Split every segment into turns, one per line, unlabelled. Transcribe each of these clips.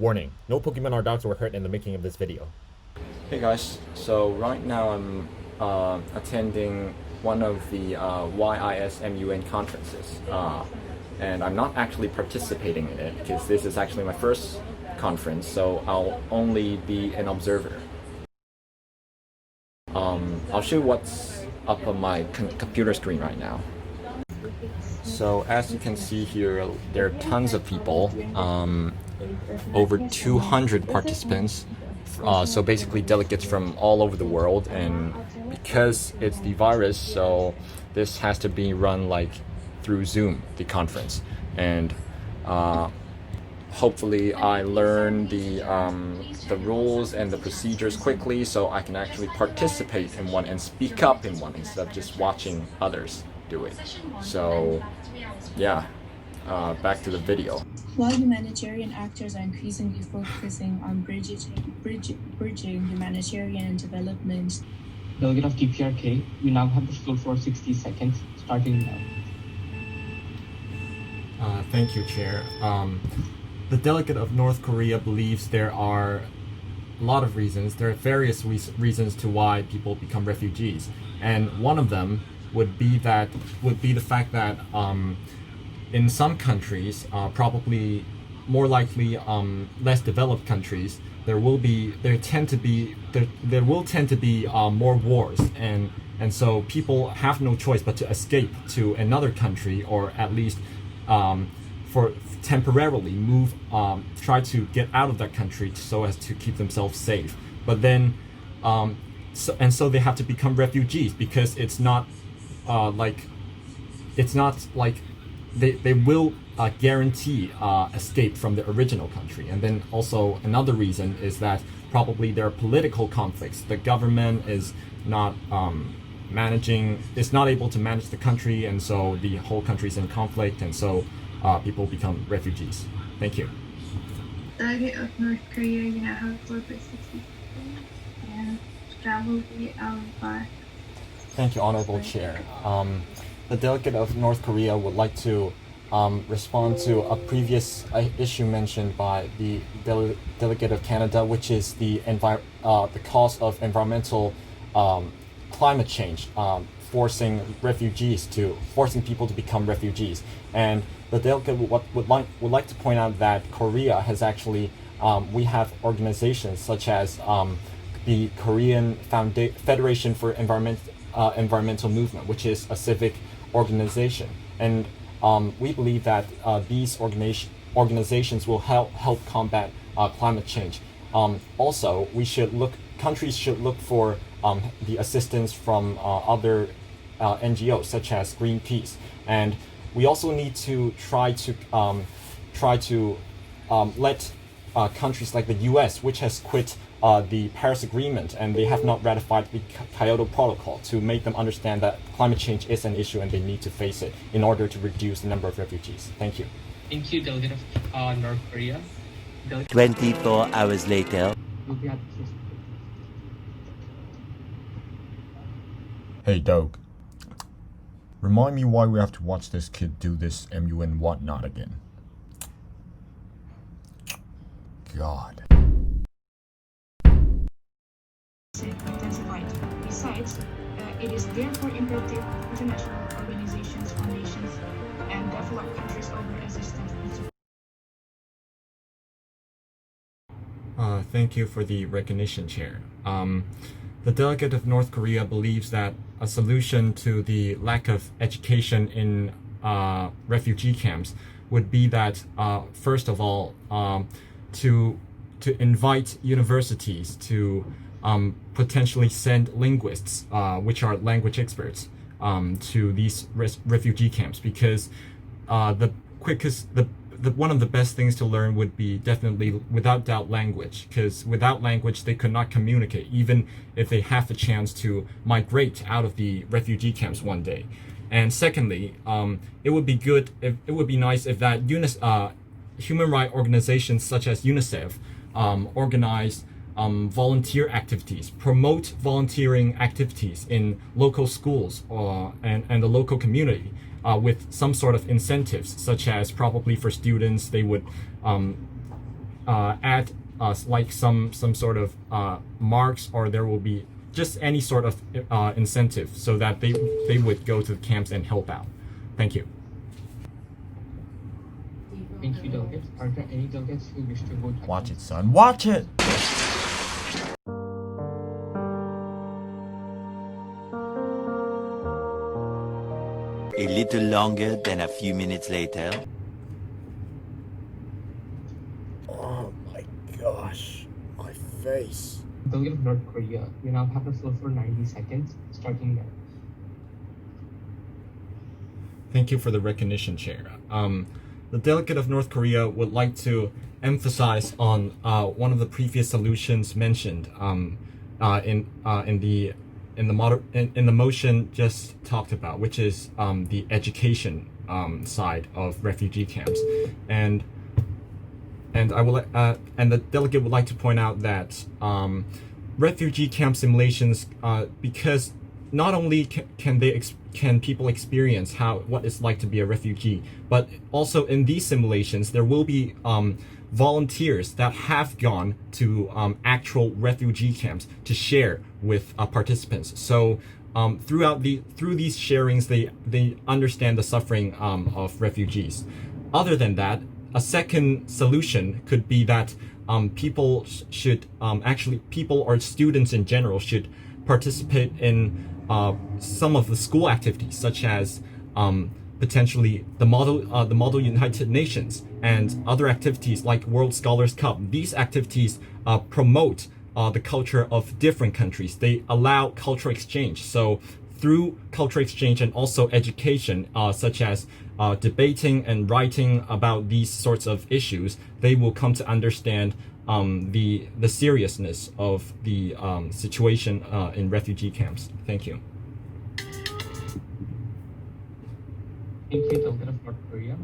Warning, no Pokemon or dogs were hurt in the making of this video.
Hey guys, so right now I'm attending one of the YIS MUN conferences, and I'm not actually participating in it because this is actually my first conference, so I'll only be an observer. I'll show you what's up on my computer screen right now. So as you can see here, there are tons of people, over 200 participants. So basically delegates from all over the world, and because it's the virus, so this has to be run like through Zoom, the conference, and hopefully I learn the rules and the procedures quickly so I can actually participate in one and speak up in one instead of just watching others do it. So yeah, back to the video.
While humanitarian actors are increasingly focusing on bridging humanitarian development.
Delegate of TPRK, you now have the floor for 60 seconds, starting now.
Thank you, Chair. The delegate of North Korea believes there are a lot of reasons. There are various reasons to why people become refugees, and one of them would be the fact that in some countries, probably more likely less developed countries, there will tend to be more wars, and so people have no choice but to escape to another country, or at least for temporarily try to get out of that country so as to keep themselves safe. But then so they have to become refugees because it's not like they will guarantee escape from the original country. And then also another reason is that probably there are political conflicts. The government is not able to manage the country, and so the whole country is in conflict, and so people become refugees. Thank you.
Delegate of North Korea, you now have 4 for 60 and that will be by.
Thank you, Honorable Chair. The delegate of North Korea would like to respond to a previous issue mentioned by the delegate of Canada, which is the cause of environmental climate change, forcing people to become refugees. And the delegate would like to point out that Korea has actually we have organizations such as the Korean Federation for Environmental Movement, which is a civic organization, and we believe that these organizations will help combat climate change. Also, countries should look for the assistance from other NGOs such as Greenpeace, and we also need to try to let countries like the US, which has quit the Paris Agreement and they have not ratified the Kyoto Protocol, to make them understand that climate change is an issue and they need to face it in order to reduce the number of refugees. Thank you.
Thank you, Delegate of North Korea.
24 hours later.
Hey, Doug. Remind me why we have to watch this kid do this MUN whatnot again. God.
Intensified. Besides, it is therefore imperative international organizations, foundations, and developed countries over assistance.
Thank you for the recognition, Chair. The delegate of North Korea believes that a solution to the lack of education in refugee camps would be that, first of all, to invite universities to potentially send linguists, which are language experts, to these refugee camps, because one of the best things to learn would be definitely, without doubt, language, because without language they could not communicate, even if they have the chance to migrate out of the refugee camps one day. And secondly, it would be nice if that human rights organizations such as UNICEF organize volunteer activities, promote volunteering activities in local schools and the local community, with some sort of incentives, such as probably for students, they would add like some sort of marks, or there will be just any sort of incentive so that they would go to the camps and help out. Thank you.
Thank you, delegates. Are there any delegates who wish to vote?
Watch it, son. Watch it!
A little longer than a few minutes later.
Oh my gosh. My face.
Delegate of North Korea, you now have the floor for 90 seconds, starting now.
Thank you for the recognition, Chair. The delegate of North Korea would like to emphasize on one of the previous solutions mentioned in the motion just talked about, which is the education side of refugee camps, and the delegate would like to point out that refugee camp simulations, because not only can people experience what it's like to be a refugee, but also in these simulations there will be volunteers that have gone to actual refugee camps to share with participants. So through these sharings, they understand the suffering of refugees. Other than that, a second solution could be that people or students in general should participate in some of the school activities, such as potentially the Model United Nations and other activities like World Scholars Cup. These activities promote the culture of different countries. They allow cultural exchange. So through cultural exchange and also education, such as debating and writing about these sorts of issues, they will come to understand the seriousness of the situation in refugee camps. Thank you.
Thank you, Delegate of North Korea.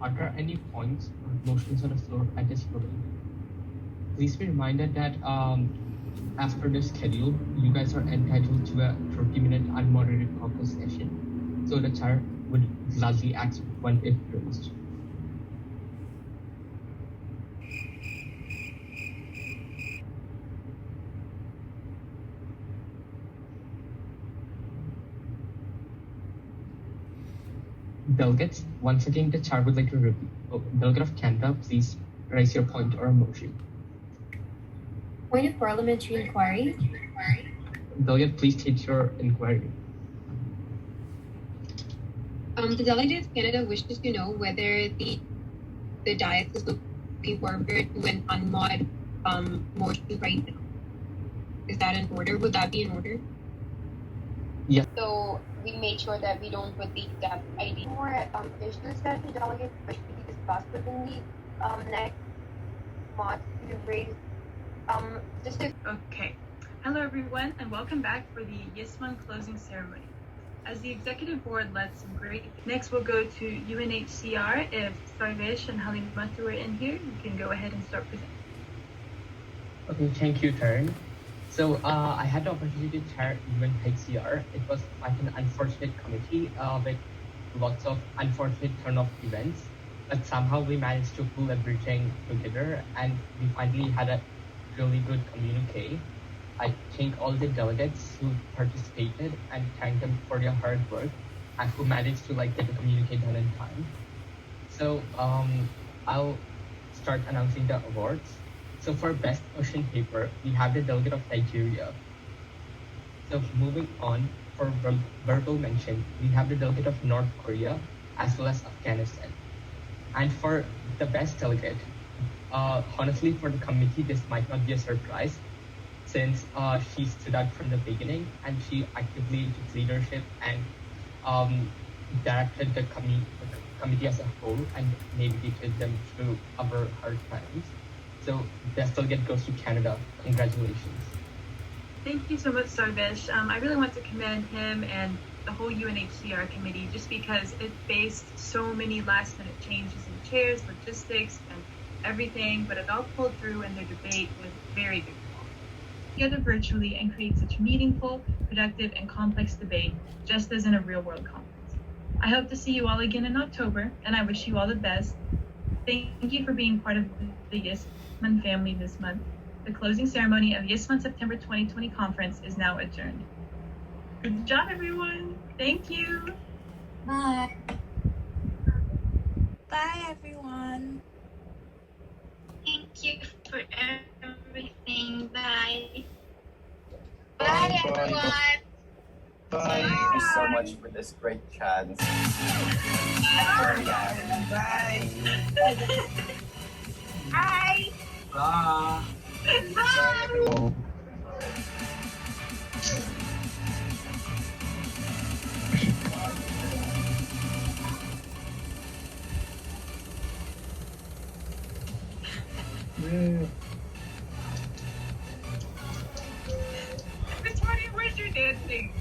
Are there any points or motions on the floor at this voting? Please be reminded that after the schedule, you guys are entitled to a 30-minute unmoderated caucus session. So the chair would gladly ask when it closed. Delegates, once again, the chair would like to repeat. Delegate of Canada, please raise your point or motion.
Point of parliamentary inquiry.
Delegate, please state your inquiry.
The delegate of Canada wishes to know whether the Diet is looking forward to an unmod motion right now. Is that in order? Would that be in order?
Yes.
So we made sure that we don't put the exact ID. More issues that the delegates wish to be discussed within the next mod to raise.
Okay. Hello everyone and welcome back for the MUN closing ceremony. As the executive board led some great. Next we'll go to UNHCR. If Sarvesh and Halimatu are in here, you can go ahead and start presenting.
Okay, thank you, Taryn. So I had the opportunity to chair UNHCR. It was quite an unfortunate committee with lots of unfortunate turn-off events, but somehow we managed to pull everything together and we finally had a really good communique. I thank all the delegates who participated and thank them for their hard work and who managed to get the communique done in time. So I'll start announcing the awards. So for best ocean paper, we have the delegate of Nigeria. So moving on, for verbal mention, we have the delegate of North Korea as well as Afghanistan. And for the best delegate, honestly for the committee, this might not be a surprise since she stood out from the beginning and she actively took leadership and directed the committee as a whole and navigated them through our hard times. So best delegate goes to Canada. Congratulations.
Thank you so much, Sarvesh. I really want to commend him and the whole UNHCR committee just because it faced so many last-minute changes in chairs, logistics, and everything, but it all pulled through and their debate was very good. Together virtually and create such meaningful, productive, and complex debate, just as in a real-world conference. I hope to see you all again in October, and I wish you all the best. Thank you for being part of the Yes MUN family this month. The closing ceremony of Yes MUN September 2020 conference is now adjourned. Good job, everyone. Thank you.
Bye. Bye, everyone.
Thank you for everything. Bye.
Bye, everyone.
Bye. Thank you so much for this great chance. Bye.
Bye.
Bye.
Bye.
Bye.
Victoria, where's your dancing?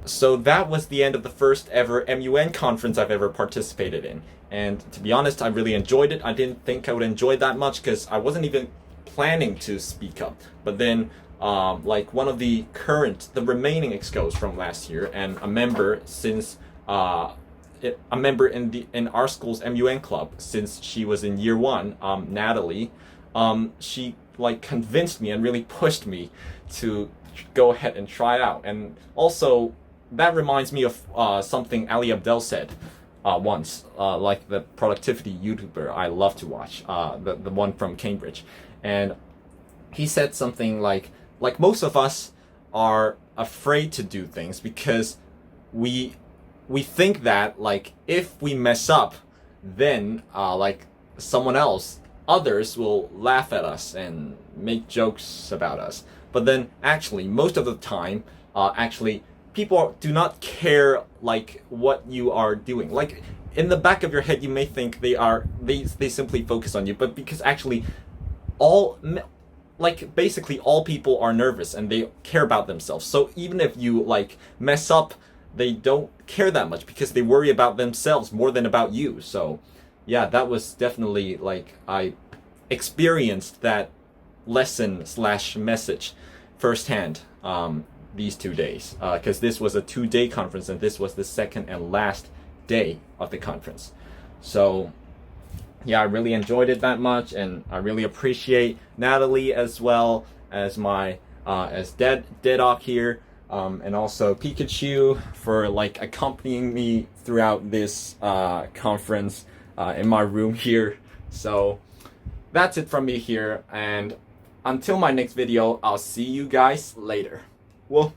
So that was the end of the first ever MUN conference I've ever participated in. And to be honest, I really enjoyed it. I didn't think I would enjoy it that much because I wasn't even planning to speak up. But then like one of the remaining excos from last year and a member since a member in our school's MUN club since she was in year 1, Natalie, she like convinced me and really pushed me to go ahead and try out. And also that reminds me of something Ali Abdel said once, like the productivity YouTuber I love to watch, the one from Cambridge. And he said something like most of us are afraid to do things because we think that like if we mess up, then like others will laugh at us and make jokes about us. But then actually most of the time actually people do not care like what you are doing. Like in the back of your head you may think they simply focus on you, but because actually basically all people are nervous and they care about themselves. So even if you like mess up, they don't care that much because they worry about themselves more than about you. So yeah, that was definitely like I experienced that lesson/message firsthand these 2 days, because this was a 2-day conference and this was the second and last day of the conference. So yeah, I really enjoyed it that much, and I really appreciate Natalie as well as my as Dedoc here, and also Pikachu for like accompanying me throughout this conference in my room here. So that's it from me here, and until my next video, I'll see you guys later. Well.